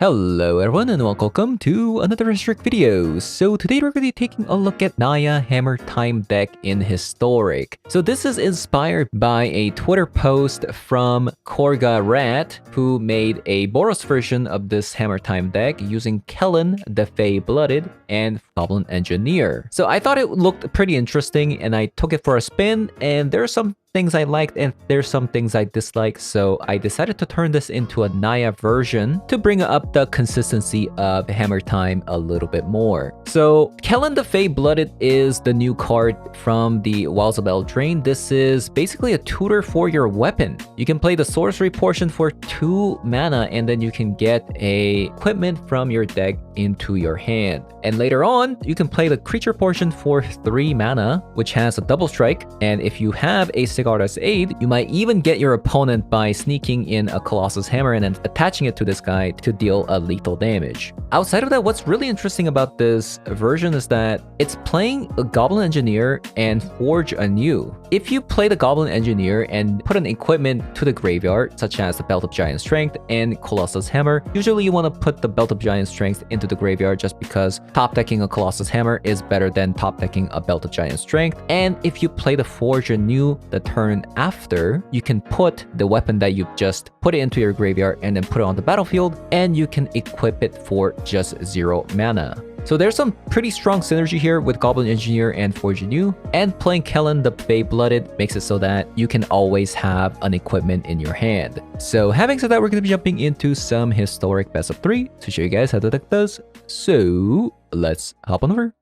Hello everyone and welcome to another Restrict video. So today we're going to be taking a look at Naya Hammer Time deck in Historic. So this is inspired by a Twitter post from Korga Rat, who made a Boros version of this Hammer Time deck using Kellen, the fae-blooded, and Goblin Engineer. So I thought it looked pretty interesting and I took it for a spin, and there are some things I liked and there's some things I disliked, so I decided to turn this into a Naya version to bring up the consistency of Hammer Time a little bit more. So Kellen the fae-blooded is the new card from the Wilds of Eldraine. This is basically a tutor for your weapon. You can play the sorcery portion for 2 mana and then you can get a equipment from your deck into your hand. And later on, you can play the creature portion for 3 mana, which has a double strike, and if you have a Sigarda's Aid, you might even get your opponent by sneaking in a Colossus Hammer and then attaching it to this guy to deal a lethal damage. Outside of that, what's really interesting about this version is that it's playing a Goblin Engineer and Forge Anew. If you play the Goblin Engineer and put an equipment to the graveyard, such as the Belt of Giant Strength and Colossus Hammer, usually you want to put the Belt of Giant Strength into the graveyard just because top decking a Colossus Hammer is better than top decking a Belt of Giant Strength. And if you play the Forge Anew the turn after, you can put the weapon that you've just put it into your graveyard and then put it on the battlefield, and you can equip it for just 0 mana. So there's some pretty strong synergy here with Goblin Engineer and Forge Anew, and playing Kellen the fae-blooded makes it so that you can always have an equipment in your hand. So having said that, we're going to be jumping into some Historic Best of 3 to show you guys how the deck does. So let's hop on over.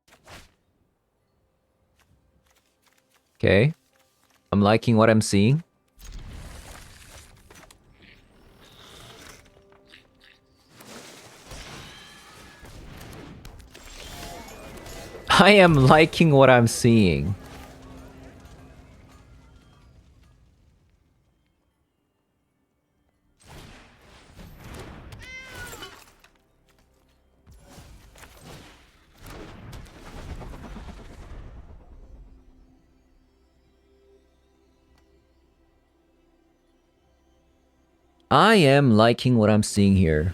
Okay, I'm liking what I'm seeing. I am liking what I'm seeing. I am liking what I'm seeing here.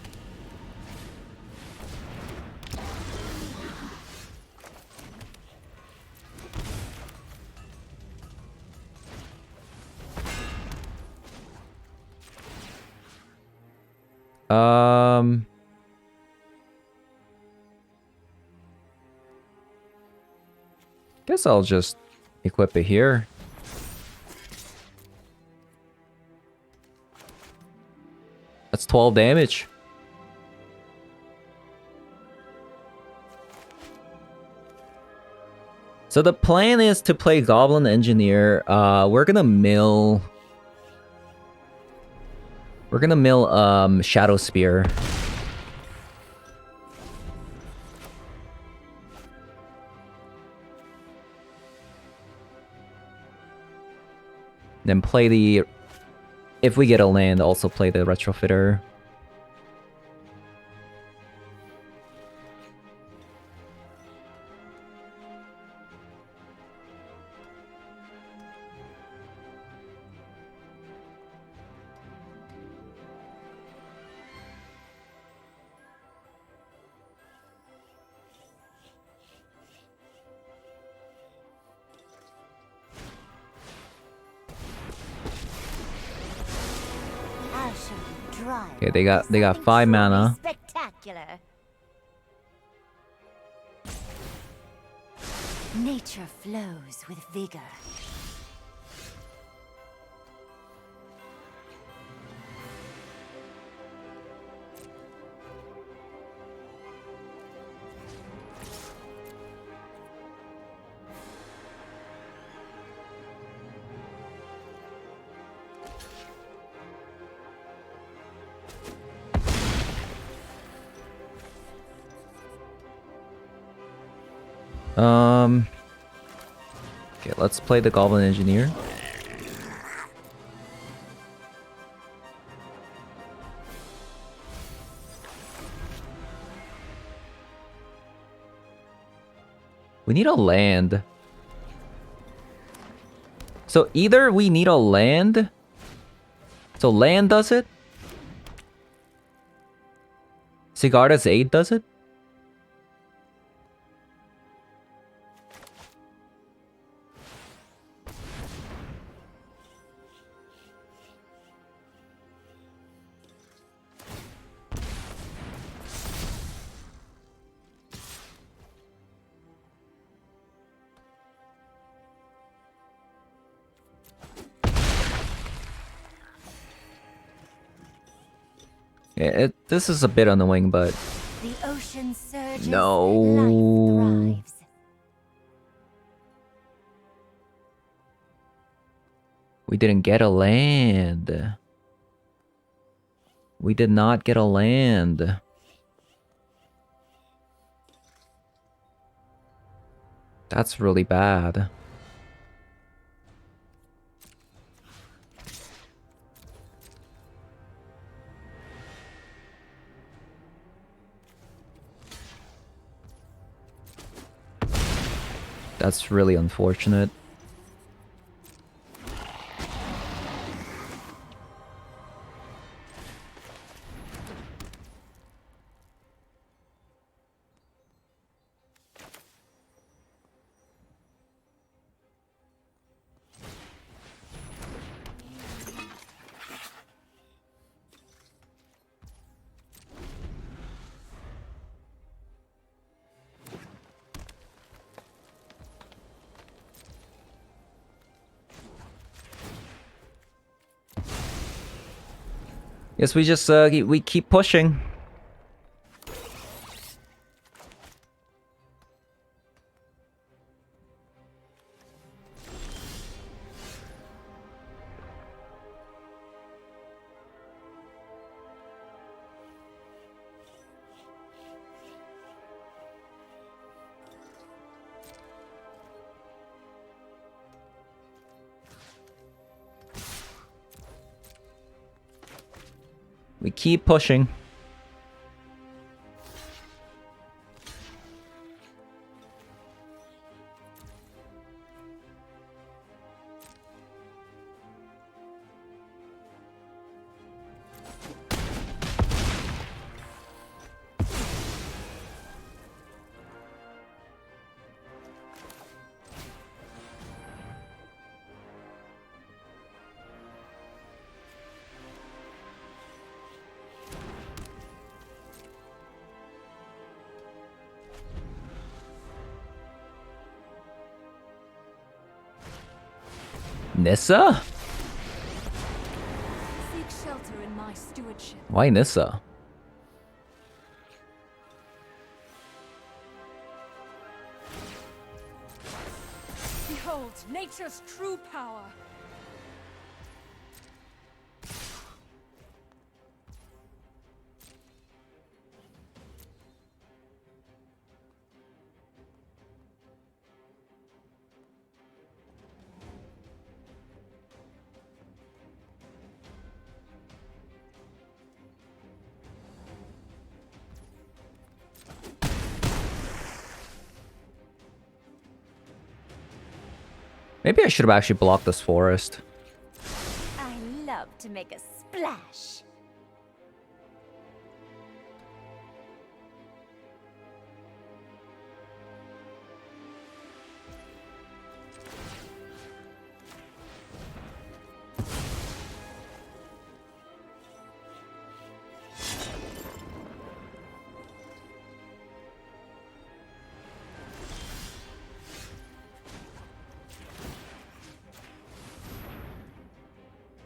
Guess I'll just equip it here. That's 12 damage. So the plan is to play Goblin Engineer. We're gonna mill Shadow Spear. Then play the... If we get a land, also play the Retrofitter. Okay, they got 5 mana. Spectacular. Nature flows with vigor. Okay, let's play the Goblin Engineer. We need a land. So either we need a land. So land does it. Sigarda's 8 does it? Yeah, this is a bit annoying, but... The ocean surges, no. life thrives. We didn't get a land. We did not get a land. That's really bad. That's really unfortunate. Yes, we just we keep pushing. We keep pushing. Nissa? Seek shelter in my stewardship. Why Nissa? Behold, nature's true power. Maybe I should have actually blocked this forest. I love to make a splash.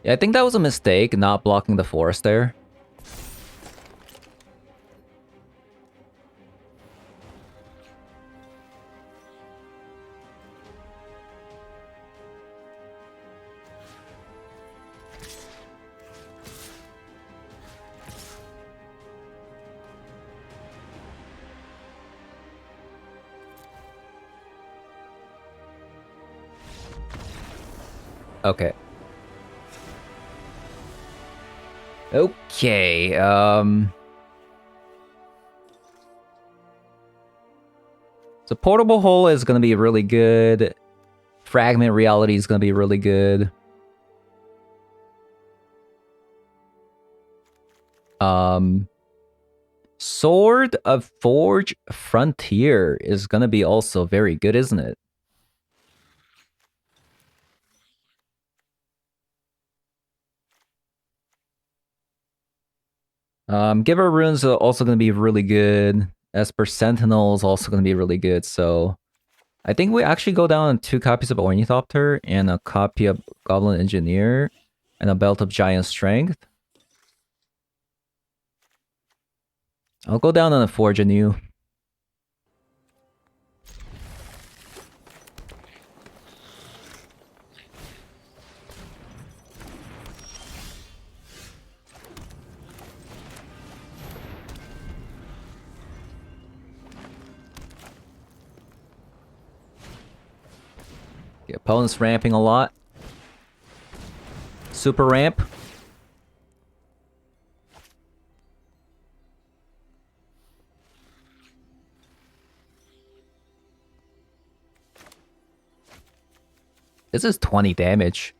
Yeah, I think that was a mistake, not blocking the forest there. Okay. Okay, so Portable Hole is gonna be really good. Fragment Reality is gonna be really good. Sword of Forge Frontier is gonna be also very good, isn't it? Giver Runes are also gonna be really good. Esper Sentinel is also gonna be really good, so I think we actually go down 2 copies of Ornithopter and a copy of Goblin Engineer and a Belt of Giant Strength. I'll go down on a Forge anew. The opponent's ramping a lot. Super ramp. This is 20 damage.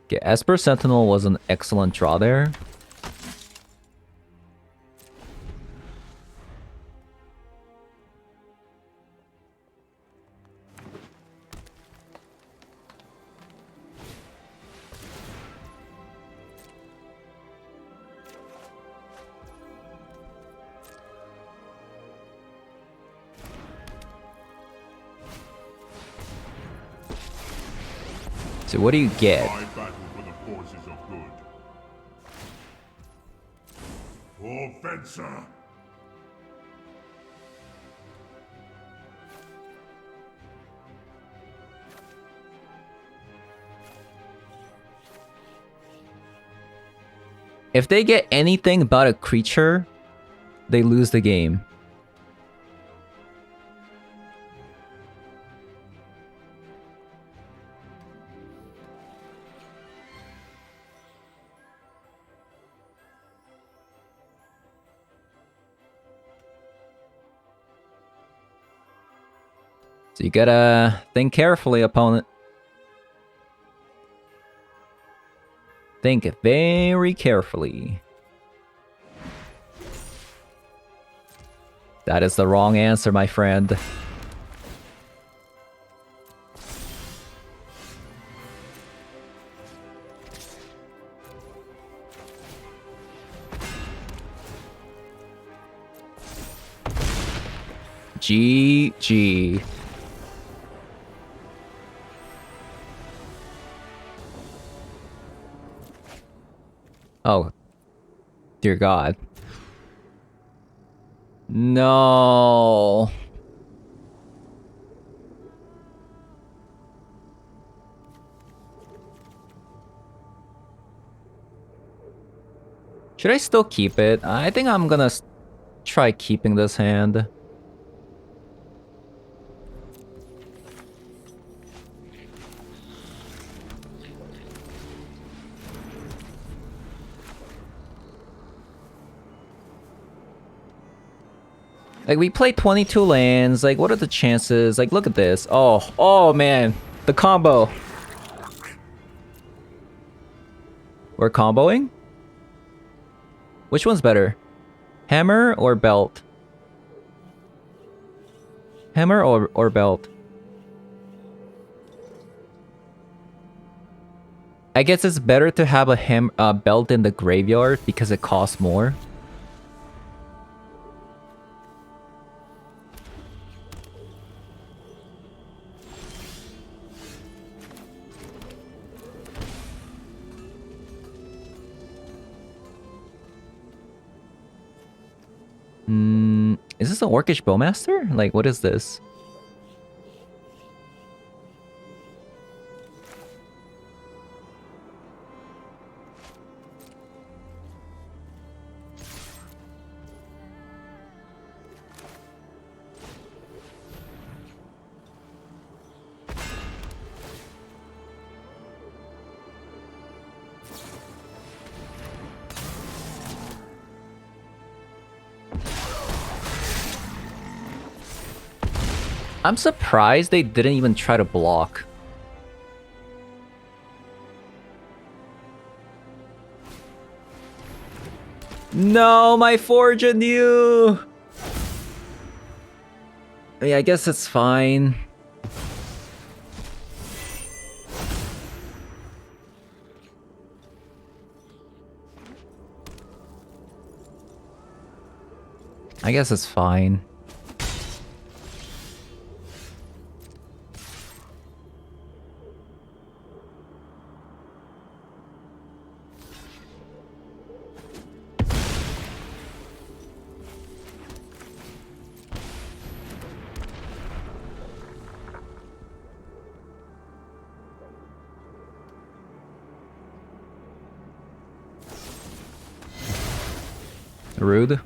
Okay, Esper Sentinel was an excellent draw there. So what do you get? I battle for the forces of good. For Fencer! If they get anything about a creature, they lose the game. So you gotta think carefully, opponent. Think very carefully. That is the wrong answer, my friend. GG. Oh, dear God. No. Should I still keep it? I think I'm gonna try keeping this hand. Like, we play 22 lands. Like, what are the chances? Like, look at this. Oh man. The combo. We're comboing? Which one's better? Hammer or belt? Hammer or belt? I guess it's better to have a belt in the graveyard because it costs more. Is this an Orcish Bowmaster? Like, what is this? I'm surprised they didn't even try to block. No, my Forge anew! I mean, I guess it's fine. I guess it's fine. Rude.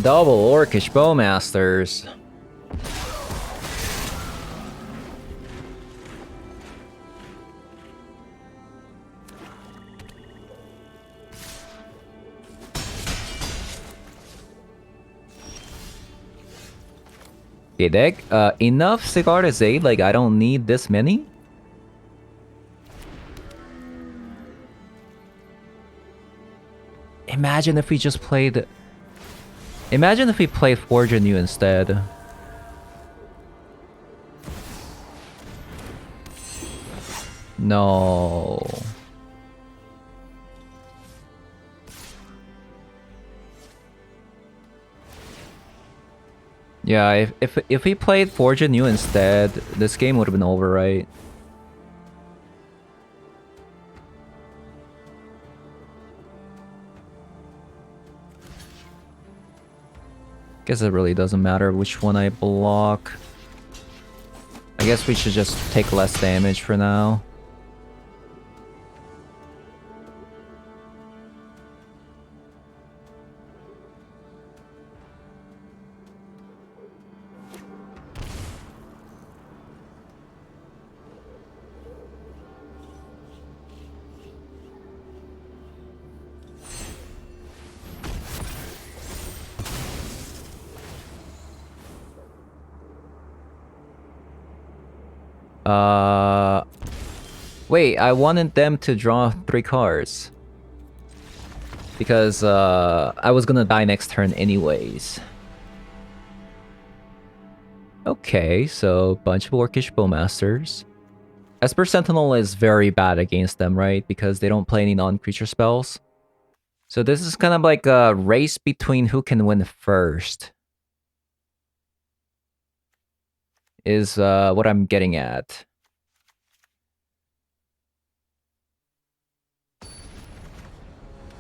Double Orcish Bowmasters. Okay, deck. Enough Cigar to say, like, I don't need this many. Imagine if we just played... Imagine if we played Forge Anew instead. No. Yeah, if we played Forge Anew instead, this game would have been over, right? Guess it really doesn't matter which one I block. I guess we should just take less damage for now. Wait, I wanted them to draw 3 cards. Because, I was gonna die next turn anyways. Okay, so bunch of Orcish Bowmasters. Esper Sentinel is very bad against them, right? Because they don't play any non-creature spells. So this is kind of like a race between who can win first. Is what I'm getting at.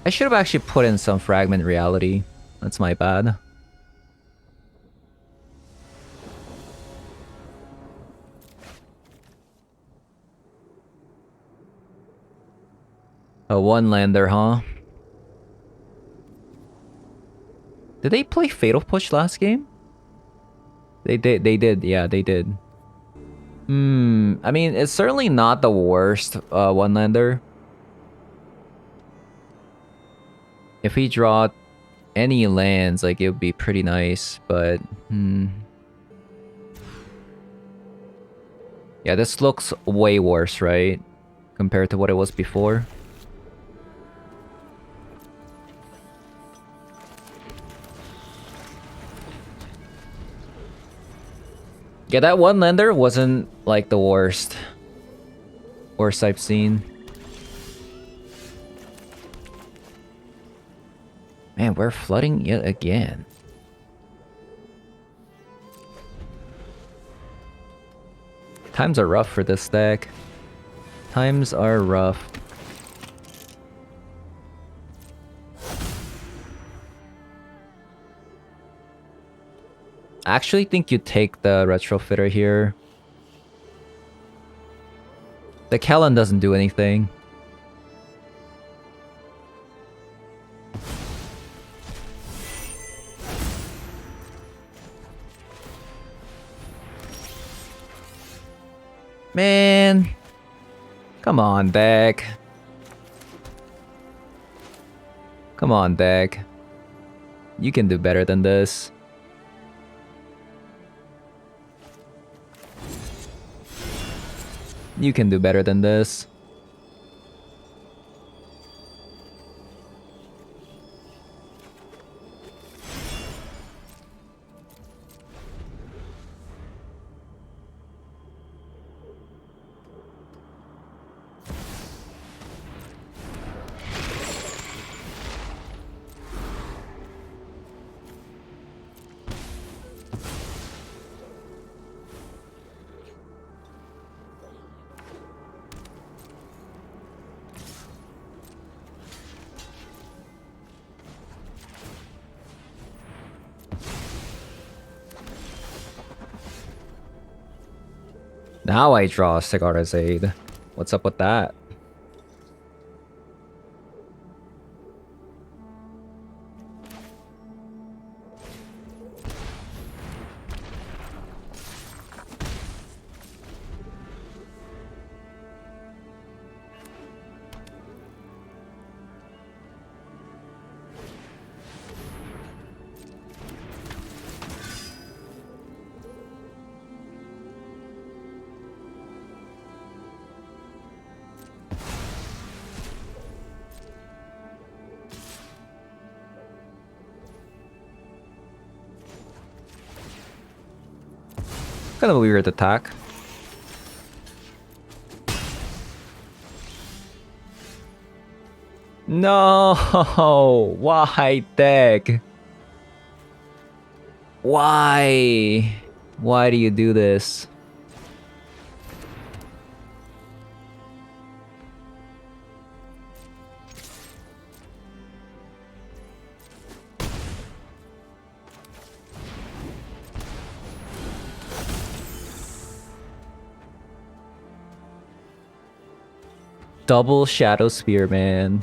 I should have actually put in some Fragment Reality. That's my bad. A one-lander, huh? Did they play Fatal Push last game? They did, yeah, they did. I mean, it's certainly not the worst one-lander. If we draw any lands, like, it would be pretty nice, but... Yeah, this looks way worse, right? Compared to what it was before. Yeah, that one lander wasn't, like, the worst. Worst I've seen. Man, we're flooding yet again. Times are rough for this deck. Times are rough. I actually think you take the retrofitter here. The Kellen doesn't do anything. Man. Come on, deck. Come on, deck. You can do better than this. You can do better than this. Now I draw Cigar's Aid. What's up with that? Kind of a weird attack. No! Why, deck? Why? Why do you do this? Double Shadow Spear, man.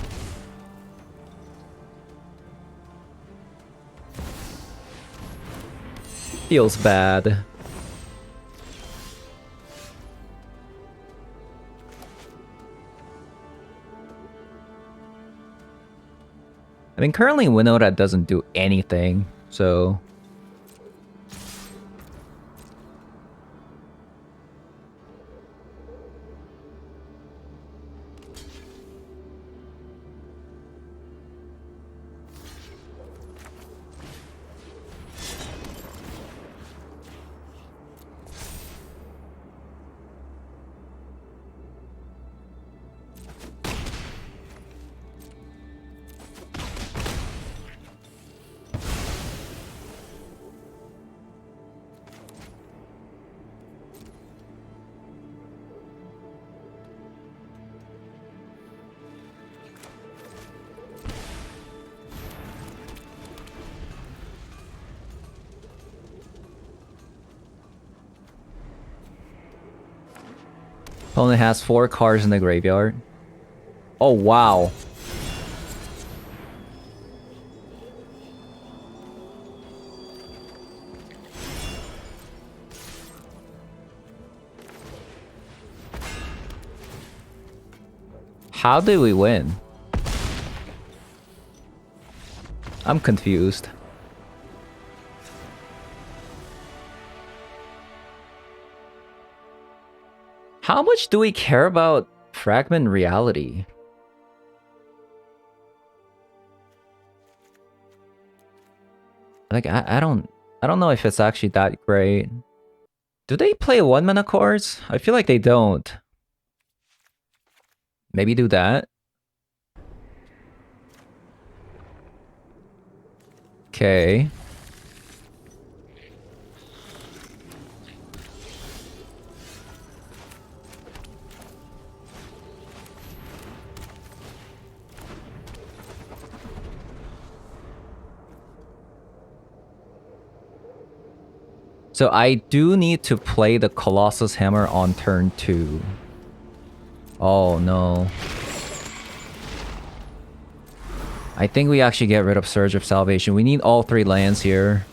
Feels bad. I mean, currently Winota doesn't do anything, so... Opponent has 4 cards in the graveyard. Oh, wow. How did we win? I'm confused. How much do we care about Fragment Reality? Like, I don't know if it's actually that great. Do they play 1-mana cards? I feel like they don't. Maybe do that. Okay. So I do need to play the Colossus Hammer on turn 2. Oh no. I think we actually get rid of Surge of Salvation. We need all 3 lands here.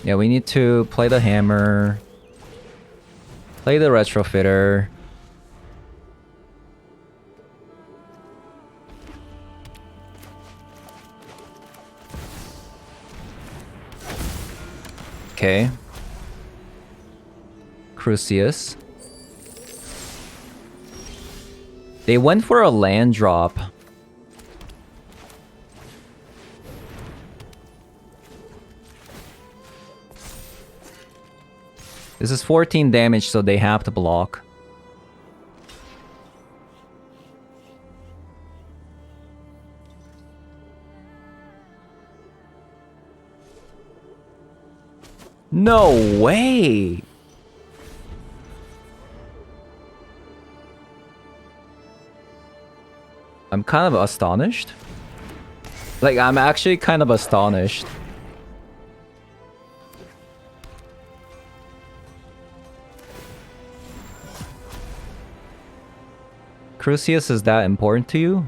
Yeah, we need to play the hammer. Play the retrofitter. Okay. Crucius. They went for a land drop. This is 14 damage, so they have to block. No way! I'm kind of astonished. Like, I'm actually kind of astonished. Crucius is that important to you?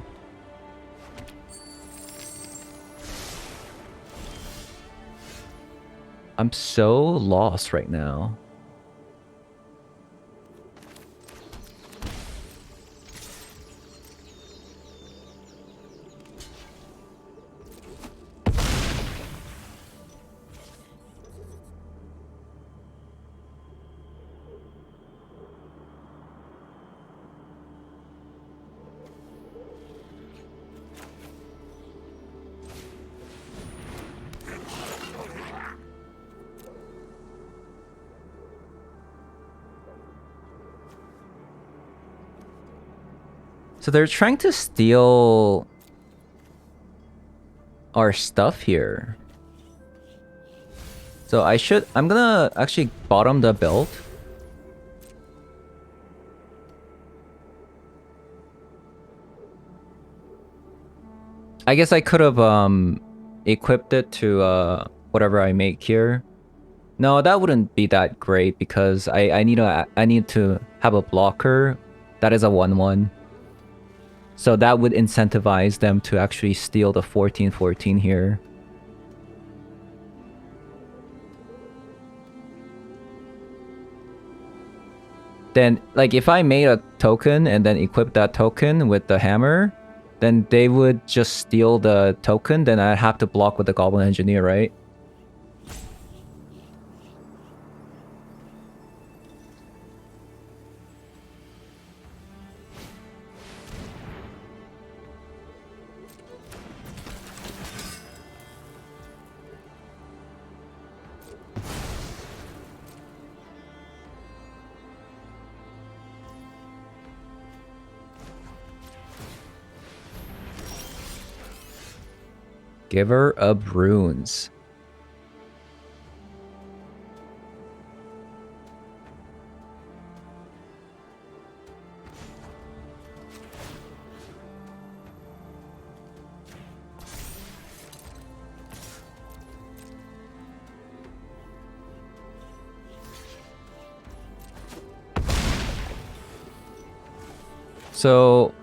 I'm so lost right now. So they're trying to steal our stuff here. So I'm gonna actually bottom the build. I guess I could have equipped it to whatever I make here. No, that wouldn't be that great because I need to have a blocker that is a 1/1. So that would incentivize them to actually steal the 14/14 here. Then, like, if I made a token and then equip that token with the hammer, then they would just steal the token, then I'd have to block with the Goblin Engineer, right? Giver of Runes. So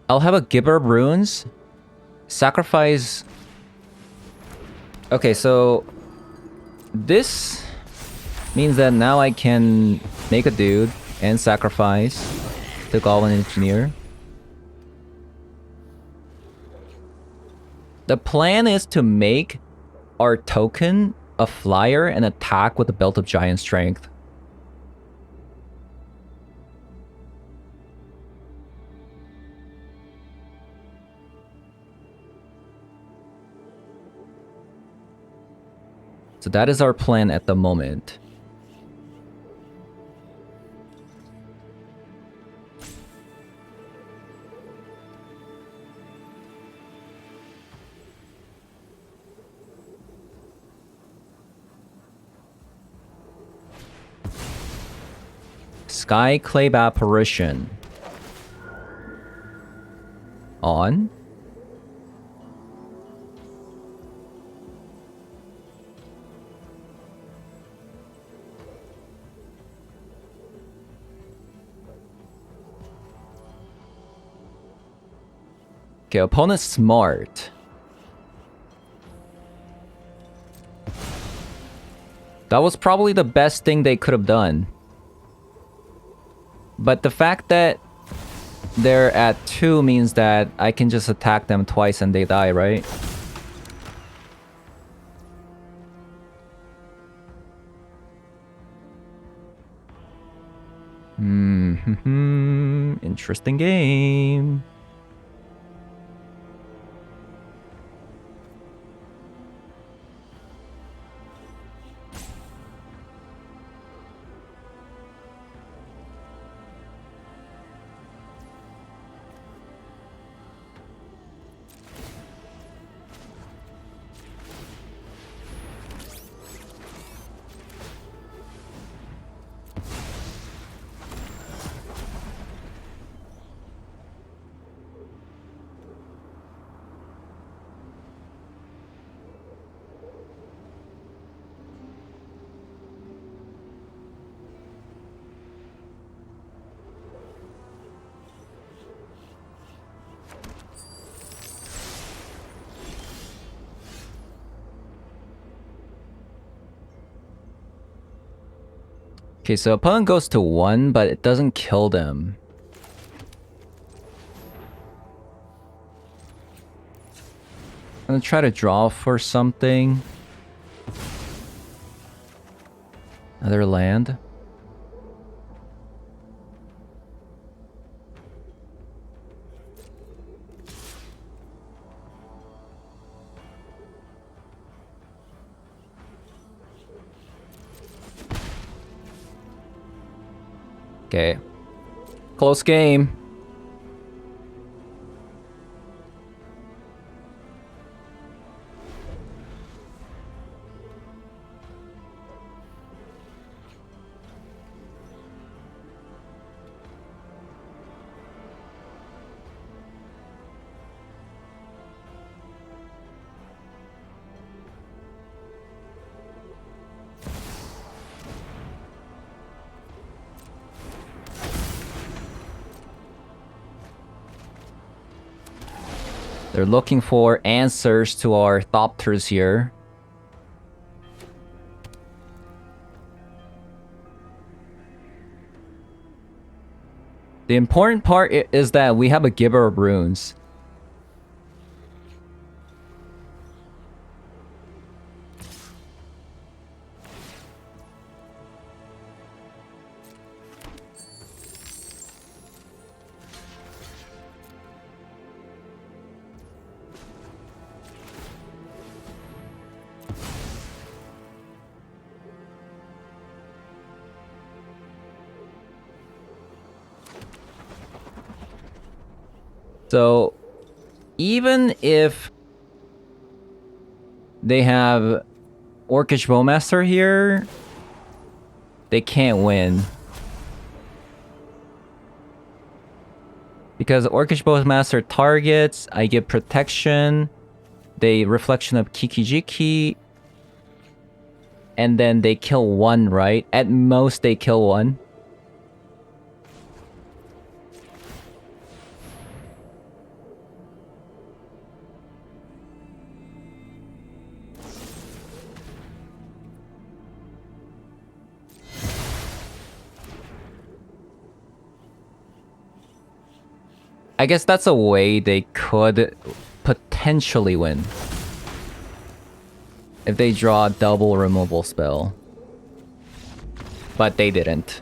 I'll have a Giver of Runes. Sacrifice. Okay, so this means that now I can make a dude and sacrifice the Goblin Engineer. The plan is to make our token a flyer and attack with the Belt of Giant Strength. So that is our plan at the moment. Skyclave Apparition. On. Okay, opponent's smart. That was probably the best thing they could have done. But the fact that they're at 2 means that I can just attack them twice and they die, right? Interesting game. Okay, so opponent goes to 1, but it doesn't kill them. I'm gonna try to draw for something. Another land. Okay. Close game. They're looking for answers to our Thopters here. The important part is that we have a Giver of Runes. So, even if they have Orcish Bowmaster here, they can't win. Because Orcish Bowmaster targets, I get protection, they Reflection of Kikijiki, and then they kill 1, right? At most, they kill 1. I guess that's a way they could potentially win. If they draw a double removal spell. But they didn't.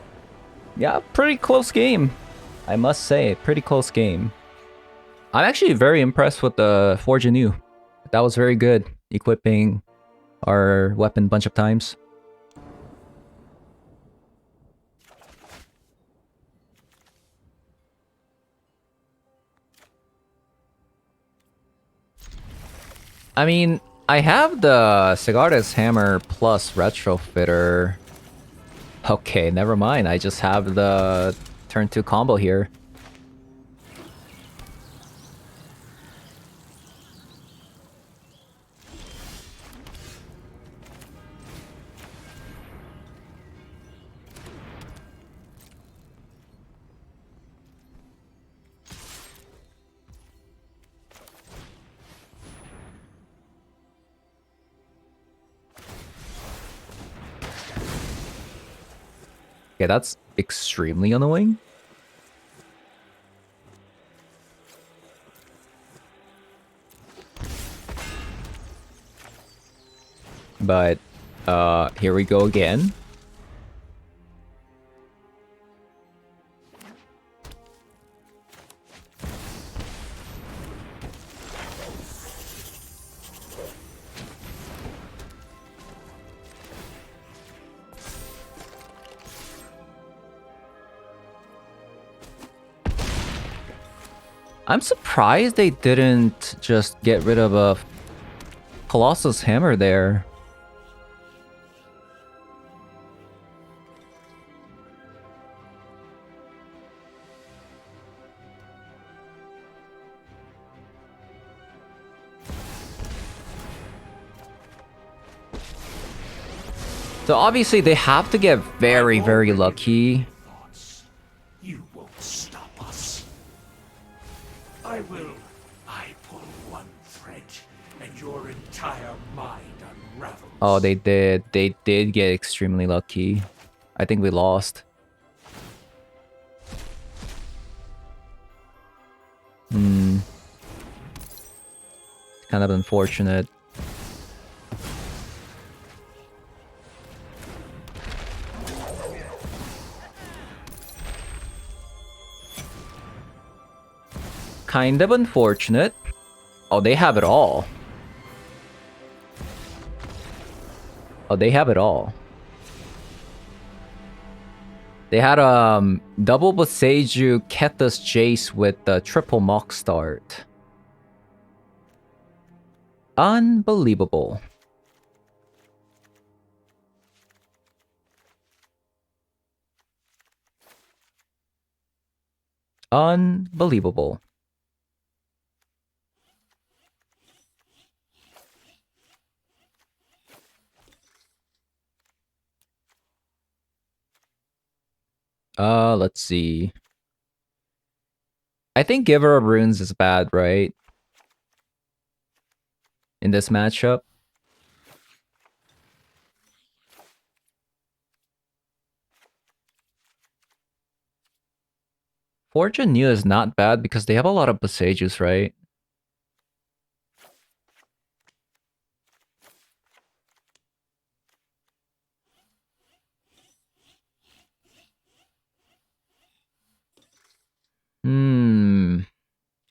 Yeah, pretty close game. I must say, pretty close game. I'm actually very impressed with the Forge Anew. That was very good. Equipping our weapon a bunch of times. I mean, I have the Sigarda's Hammer plus Retrofitter. Okay, never mind. I just have the turn 2 combo here. Okay, that's extremely annoying. But, here we go again. I'm surprised they didn't just get rid of a Colossus Hammer there. So obviously they have to get very, very lucky. You won't stop us. I pull one thread, and your entire mind unravels. Oh, they did. They did get extremely lucky. I think we lost. Kind of unfortunate. Kind of unfortunate. Oh, they have it all. Oh, they have it all. They had double Boseiju, Kethus Jace with the triple Mock start. Unbelievable. Unbelievable. Let's see. I think Giver of Runes is bad, right? In this matchup. Fortune New is not bad because they have a lot of Boseijus, right?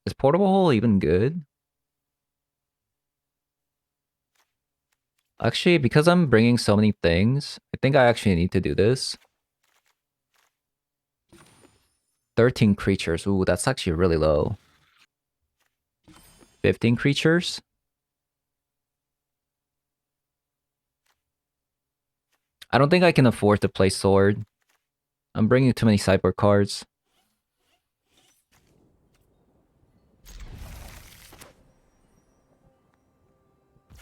Is Portable Hole even good? Actually, because I'm bringing so many things, I think I actually need to do this. 13 creatures. Ooh, that's actually really low. 15 creatures? I don't think I can afford to play Sword. I'm bringing too many sideboard cards.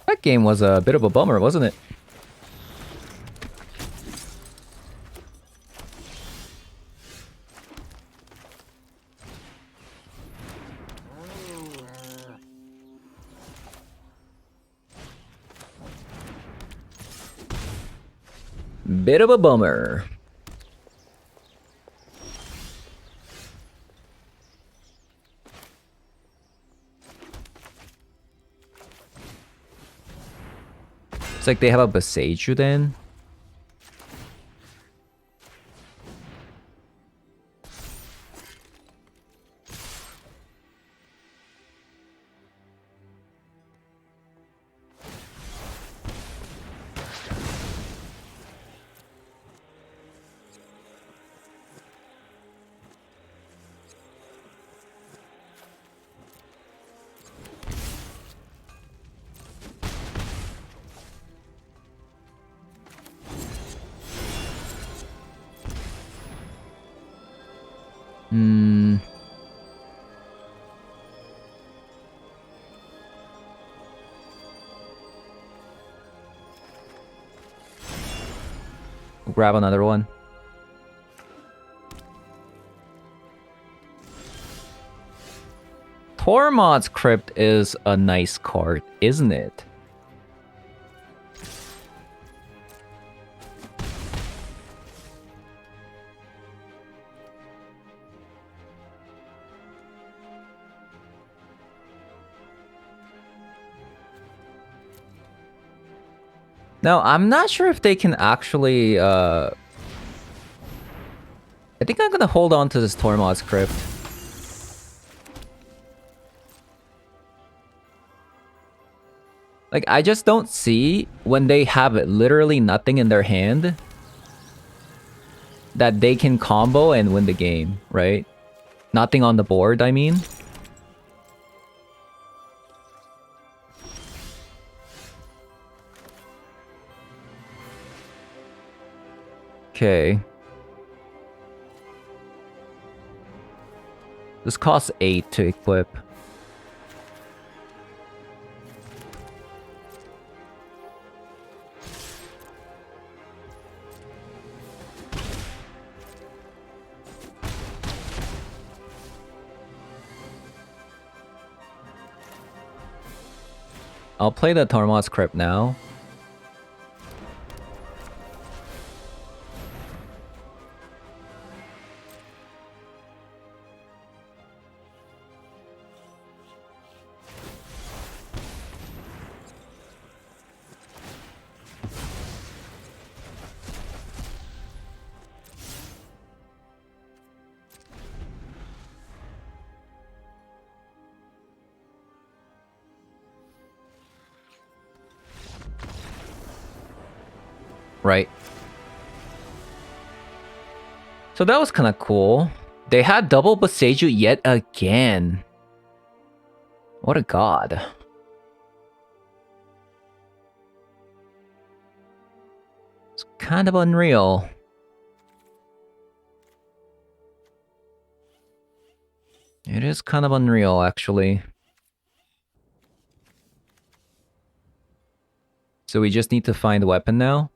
That game was a bit of a bummer, wasn't it? Bit of a bummer. It's like they have a Boseiju then. grab another one. Tormod's Crypt is a nice card, isn't it? Now, I'm not sure if they can actually, I think I'm gonna hold on to this Tormod's Crypt. Like, I just don't see when they have literally nothing in their hand that they can combo and win the game, right? Nothing on the board, I mean. Okay. This costs 8 to equip. I'll play the Tormod's Crypt now. Right. So that was kind of cool. They had double Boseiju yet again. What a god. It's kind of unreal. It is kind of unreal, actually. So we just need to find a weapon now.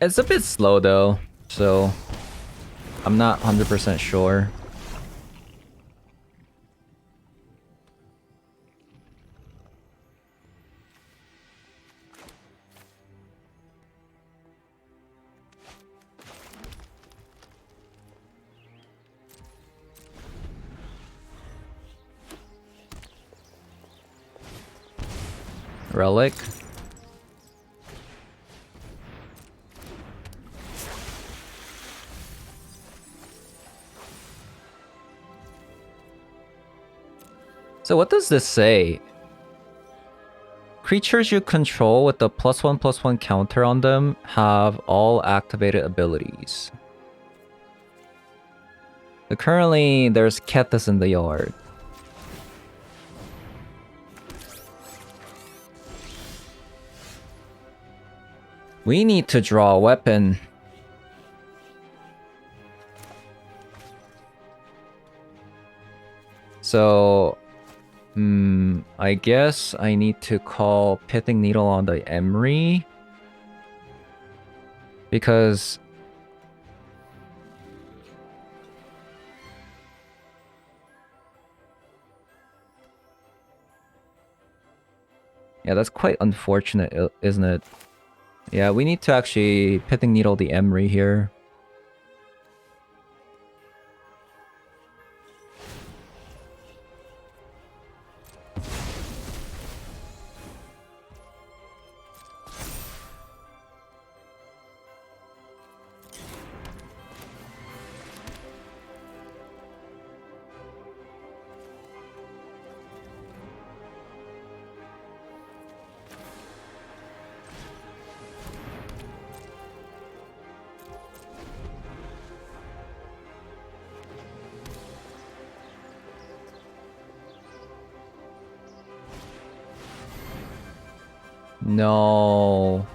It's a bit slow though, so I'm not 100% sure. Relic. So what does this say? Creatures you control with the +1/+1 counter on them have all activated abilities. So currently, there's Kethis in the yard. We need to draw a weapon. So, I guess I need to call Pithing Needle on the Emery. Because... yeah, that's quite unfortunate, isn't it? Yeah, we need to actually Pithing Needle the Emery here. No.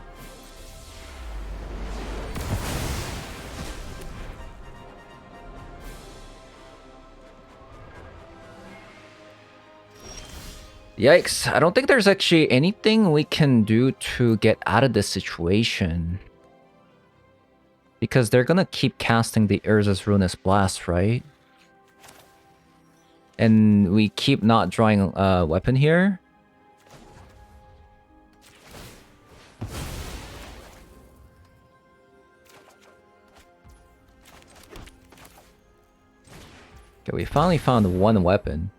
Yikes. I don't think there's actually anything we can do to get out of this situation. Because they're gonna keep casting the Urza's Ruinous Blast, right? And we keep not drawing a weapon here. Okay, we finally found one weapon.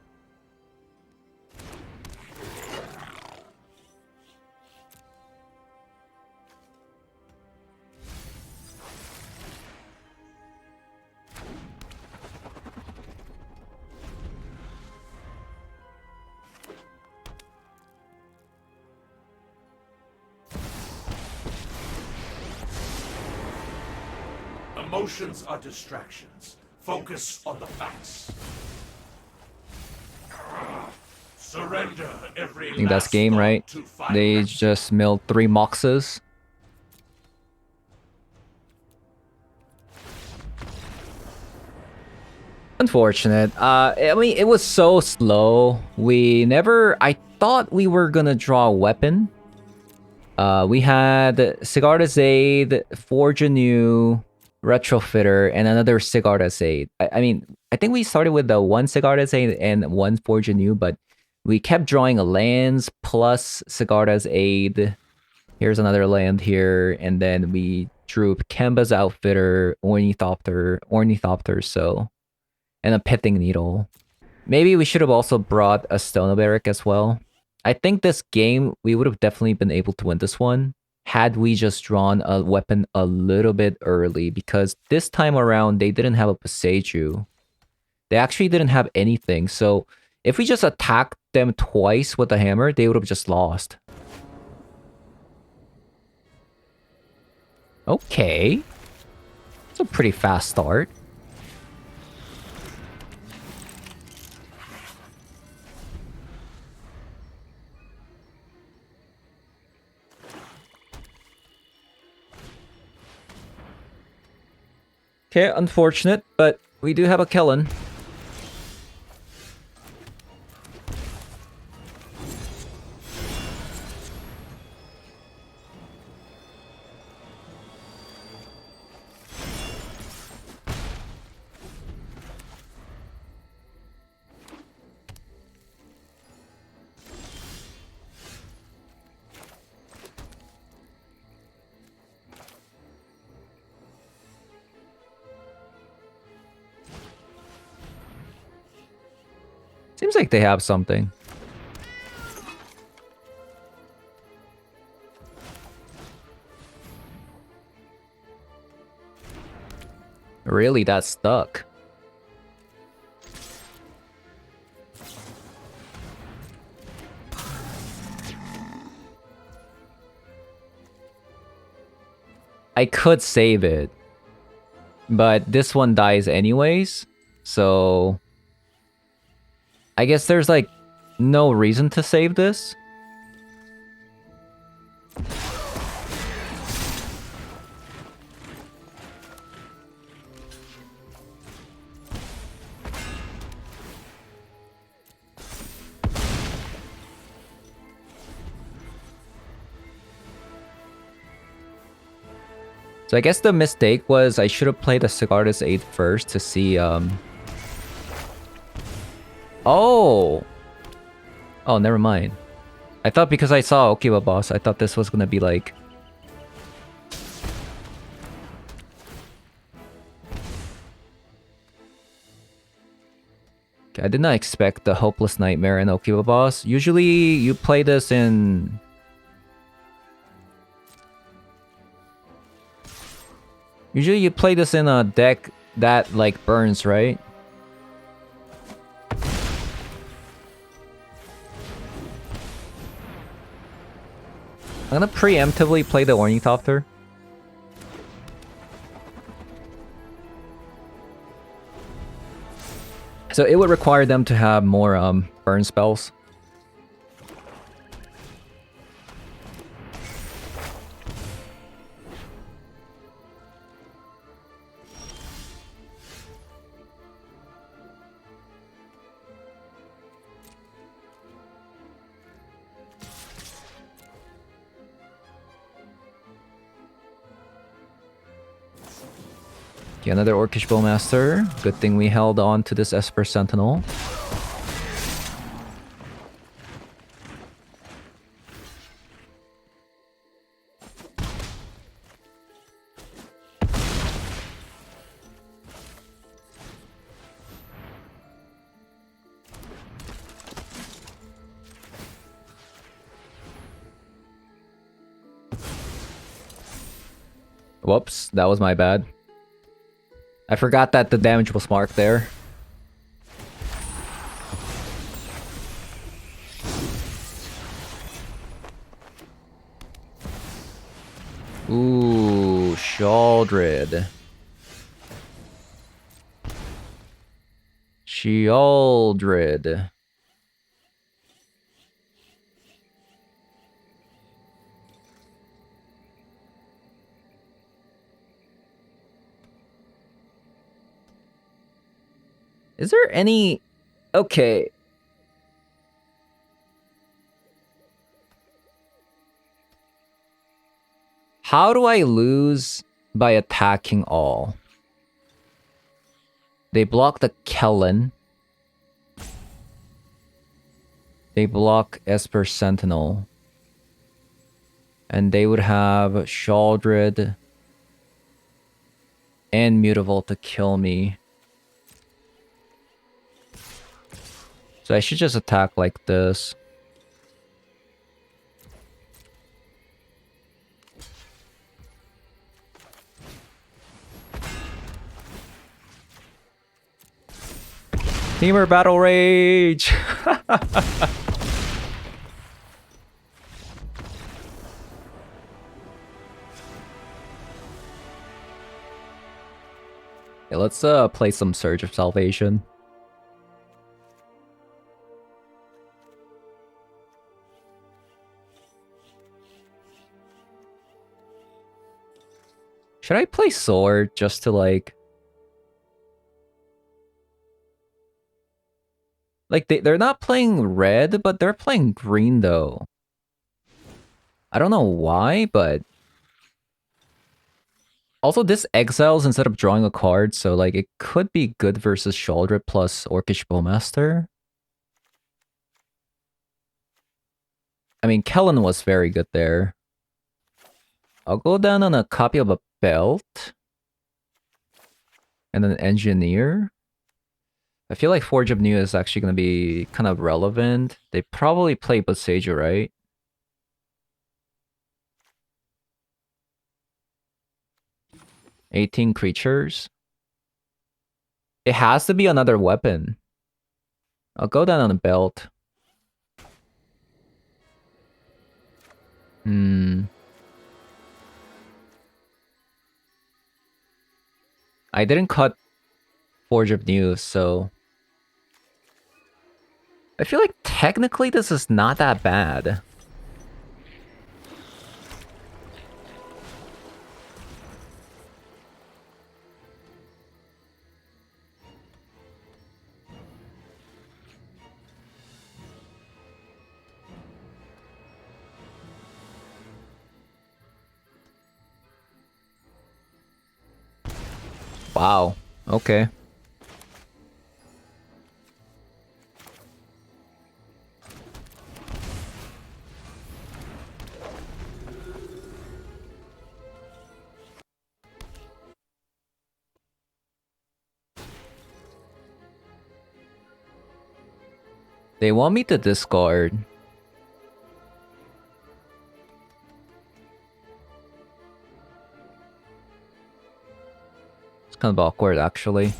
Emotions are distractions. Focus on the facts. Surrender every I think that's last game, thought right? to find They refuge. just milled 3 Moxes. Unfortunate. I mean, it was so slow. I thought we were gonna draw a weapon. We had Sigarda's Aid, Forge Anew, Retrofitter, and another Sigarda's Aid. I mean, I think we started with the one Sigarda's Aid and one Forge Anew, but we kept drawing a lands plus Sigarda's Aid. Here's another land here, and then we drew Kemba's Outfitter, Ornithopter, so, and a Pithing Needle. Maybe we should have also brought a Stone Barrack as well. I think this game, we would have definitely been able to win this one had we just drawn a weapon a little bit early, because this time around, they didn't have a Boseiju. They actually didn't have anything, so if we just attacked them twice with the hammer, they would have just lost. Okay. It's a pretty fast start. Okay, unfortunate, but we do have a Kellen. Seems like they have something. Really, that's stuck. I could save it, but this one dies anyways, so I guess there's like no reason to save this. So I guess the mistake was I should have played the Sigarda's Aid first to see, Oh! Oh, never mind. I thought because I saw Okiwa boss, I thought this was gonna be like... Okay, I did not expect the Hopeless Nightmare and Okiwa boss. Usually, you play this in... Usually you play this in a deck that, like, burns, right? I'm gonna preemptively play the Ornithopter. So it would require them to have more burn spells. Okay, another Orcish Bowmaster. Good thing we held on to this Esper Sentinel. Whoops, that was my bad. I forgot that the damage was marked there. Ooh, Sheoldred. Sheoldred. Is there any... Okay. How do I lose by attacking all? They block the Kellen. They block Esper Sentinel. And they would have Sheoldred and Mutavault to kill me. So I should just attack like this. Teamer Battle Rage! Okay, let's play some Surge of Salvation. Should I play Sword just to like... Like, they're not playing red, but they're playing green, though. I don't know why, but... Also, this exiles instead of drawing a card, so, like, it could be good versus Sheoldred plus Orcish Bowmaster. I mean, Kellen was very good there. I'll go down on a copy of a Belt. And an Engineer. I feel like Forge of New is actually going to be kind of relevant. They probably play Boseiju, right? $18 creatures. It has to be another weapon. I'll go down on a Belt. I didn't cut Forge of New, so... I feel like technically this is not that bad. Wow. Okay. They want me to discard. It's kind of awkward, actually.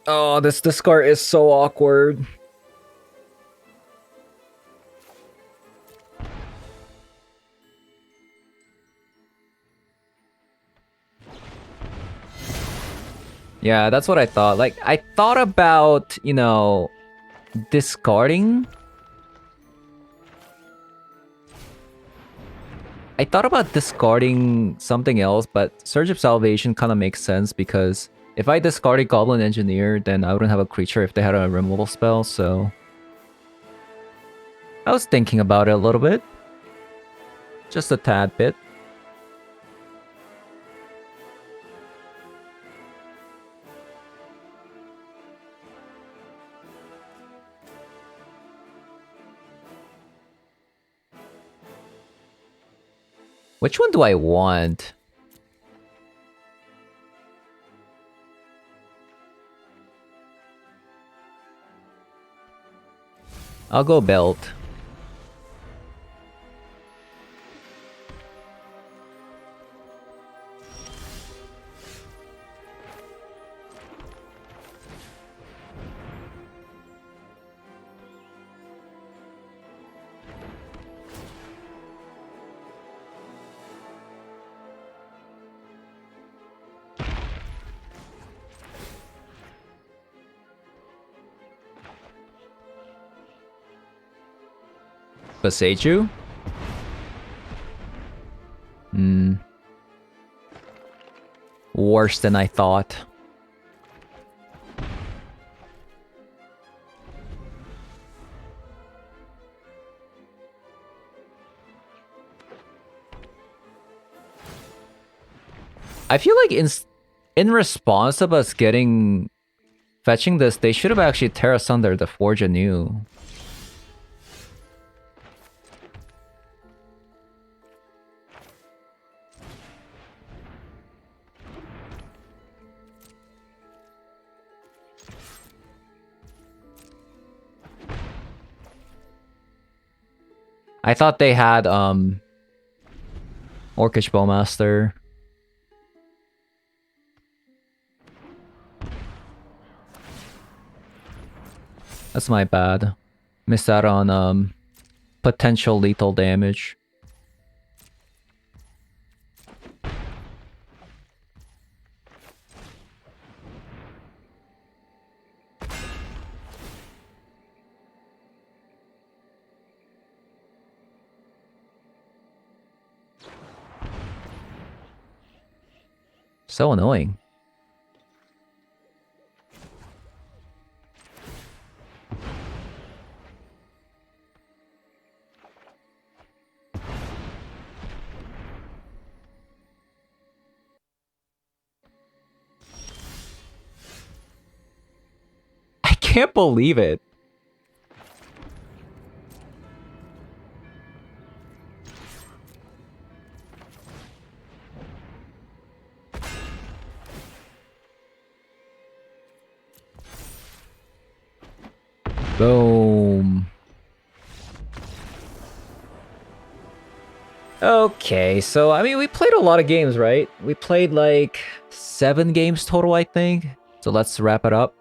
Oh, this discard is so awkward. Yeah, that's what I thought. Like, I thought about, you know, discarding. I thought about discarding something else, but Surge of Salvation kind of makes sense because if I discarded Goblin Engineer, then I wouldn't have a creature if they had a removal spell, so... I was thinking about it a little bit. Just a tad bit. Which one do I want? I'll go belt. Baseju? Worse than I thought. I feel like in response of us fetching this, they should have actually Terra Sunder the Forge anew. I thought they had Orcish Bowmaster. That's my bad. Missed out on potential lethal damage. So annoying. I can't believe it. Boom. Okay, so I mean, we played a lot of games, right? We played like 7 games total, I think. So let's wrap it up.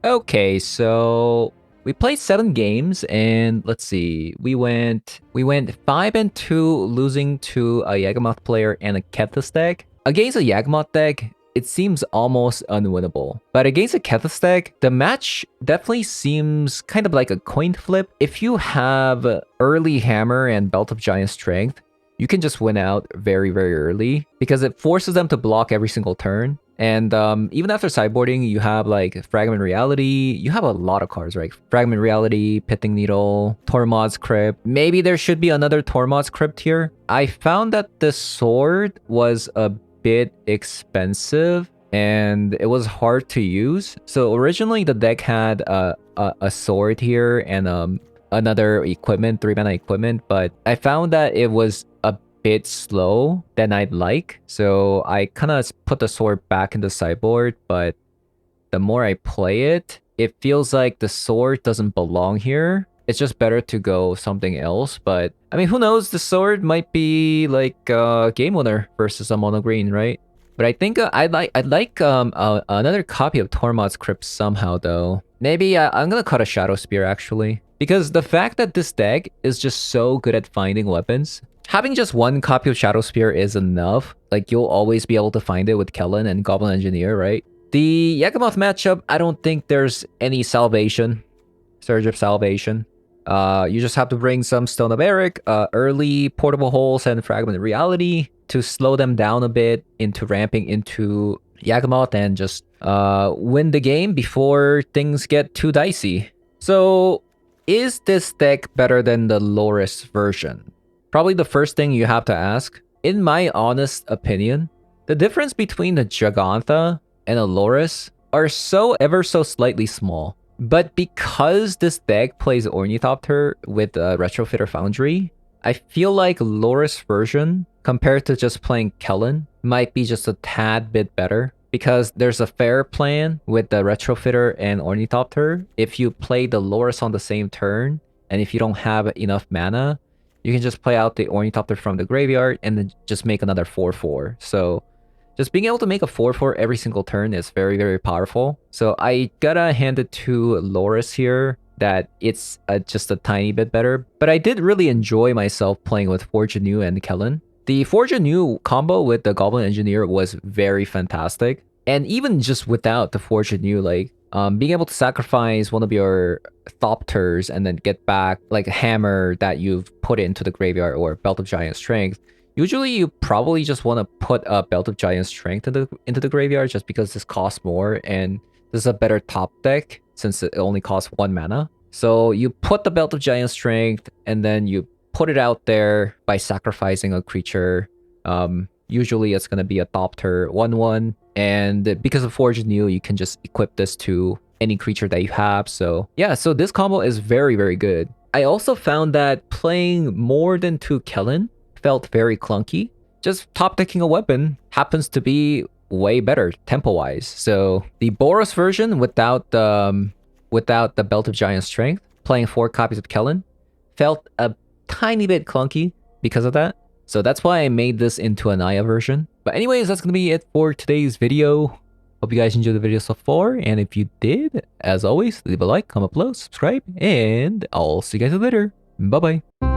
Okay, so we played 7 games, and let's see, we went 5-2, losing to a Yawgmoth player and a Kethis deck. Against a Yawgmoth deck, it seems almost unwinnable. But against a Kethis deck, the match definitely seems kind of like a coin flip. If you have early Hammer and Belt of Giant Strength, you can just win out very, very early because it forces them to block every single turn. And even after sideboarding, you have like Fragment Reality. You have a lot of cards, right? Fragment Reality, Pithing Needle, Tormod's Crypt. Maybe there should be another Tormod's Crypt here. I found that the sword was a bit expensive and it was hard to use. So originally the deck had a sword here and another equipment, 3-mana equipment, but I found that it was a bit slow than I'd like. So I kind of put the sword back in the sideboard, but the more I play it, it feels like the sword doesn't belong here. It's just better to go something else. But I mean, who knows? The sword might be like a game winner versus a mono green, right? But I think I'd like another copy of Tormod's Crypt somehow though. Maybe I'm gonna cut a Shadow Spear actually, because the fact that this deck is just so good at finding weapons. Having just one copy of Shadow Spear is enough. Like, you'll always be able to find it with Kellen and Goblin Engineer, right? The Yawgmoth matchup, I don't think there's any salvation. Surge of Salvation. You just have to bring some Stone of Eric, early Portable Holes, and Fragment Reality to slow them down a bit into ramping into Yawgmoth and just win the game before things get too dicey. So, is this deck better than the Lurrus version? Probably the first thing you have to ask. In my honest opinion, the difference between the Jagantha and a Lurrus are ever so slightly small. But because this deck plays Ornithopter with Retrofitter Foundry, I feel like Lurrus version, compared to just playing Kellen, might be just a tad bit better. Because there's a fair plan with the Retrofitter and Ornithopter. If you play the Lurrus on the same turn, and if you don't have enough mana, you can just play out the Ornithopter from the graveyard and then just make another 4/4. So just being able to make a 4/4 every single turn is very, very powerful. So I gotta hand it to Lurrus here that it's just a tiny bit better. But I did really enjoy myself playing with Forge Anew and Kellen. The Forge Anew combo with the Goblin Engineer was very fantastic. And even just without the Forge Anew, like, being able to sacrifice one of your Thopters and then get back, like, a hammer that you've put into the graveyard or Belt of Giant Strength. Usually, you probably just want to put a Belt of Giant Strength into the graveyard just because this costs more and this is a better top deck since it only costs 1 mana. So you put the Belt of Giant Strength and then you put it out there by sacrificing a creature. Usually it's going to be a Thopter 1/1. And because of Forge Anew, you can just equip this to any creature that you have. So yeah, so this combo is very, very good. I also found that playing more than 2 Kellen felt very clunky. Just top decking a weapon happens to be way better tempo-wise. So the Boros version without the Belt of Giant Strength, playing 4 copies of Kellen, felt a tiny bit clunky because of that. So that's why I made this into a Naya version. But anyways, that's going to be it for today's video. Hope you guys enjoyed the video so far. And if you did, as always, leave a like, comment below, subscribe, and I'll see you guys later. Bye-bye.